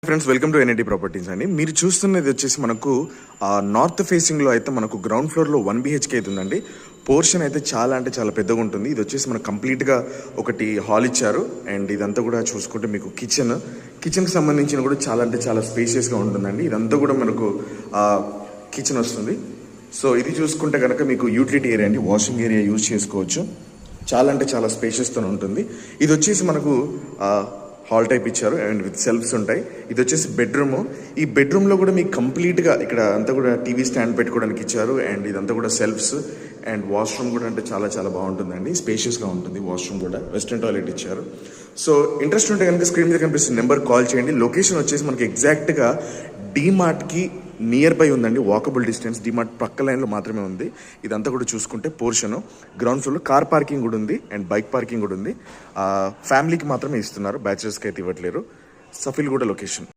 Friends, welcome to NIT properties అండి. మీరు చూస్తున్నది వచ్చేసి మనకు నార్త్ ఫేసింగ్లో అయితే మనకు గ్రౌండ్ ఫ్లోర్లో 1 BHK అయితే ఉందండి. పోర్షన్ అయితే చాలా అంటే చాలా పెద్దగా ఉంటుంది. ఇది వచ్చేసి మనకు కంప్లీట్గా ఒకటి హాల్ ఇచ్చారు. అండ్ ఇదంతా కూడా చూసుకుంటే మీకు కిచెన్కి సంబంధించిన కూడా చాలా అంటే చాలా స్పేషియస్గా ఉంటుందండి. ఇదంతా కూడా మనకు కిచెన్ వస్తుంది. సో ఇది చూసుకుంటే కనుక మీకు యూటిలిటీ ఏరియా అండి, వాషింగ్ ఏరియా యూజ్ చేసుకోవచ్చు. చాలా అంటే చాలా స్పేషియస్తో ఉంటుంది. ఇది వచ్చేసి మనకు హాల్ టైప్ ఇచ్చారు అండ్ విత్ సెల్ఫ్స్ ఉంటాయి. ఇది వచ్చేసి బెడ్రూమ్. ఈ బెడ్రూమ్లో కూడా మీకు కంప్లీట్గా ఇక్కడ అంతా కూడా టీవీ స్టాండ్ పెట్టుకోవడానికి ఇచ్చారు. అండ్ ఇదంతా కూడా సెల్ఫ్స్ అండ్ వాష్రూమ్ కూడా అంటే చాలా చాలా బాగుంటుందండి. స్పేషియస్గా ఉంటుంది. వాష్రూమ్ కూడా వెస్ట్రన్ టాయిలెట్ ఇచ్చారు. సో ఇంట్రెస్ట్ ఉంటే కనుక స్క్రీన్ మీద కనిపిస్తున్న నెంబర్ కాల్ చేయండి. లొకేషన్ వచ్చేసి మనకి ఎగ్జాక్ట్గా డీమార్ట్కి నియర్ బై ఉందండి. వాకబుల్ డిస్టెన్స్, డీమార్ట్ పక్క లైన్లో మాత్రమే ఉంది. ఇదంతా కూడా చూసుకుంటే పోర్షన్ గ్రౌండ్ ఫ్లోర్లో కార్ పార్కింగ్ కూడా ఉంది అండ్ బైక్ పార్కింగ్ కూడా ఉంది. ఫ్యామిలీకి మాత్రమే ఇస్తున్నారు, బ్యాచిలర్స్కి అయితే ఇవ్వట్లేరు. సఫిల్ కూడా లొకేషన్.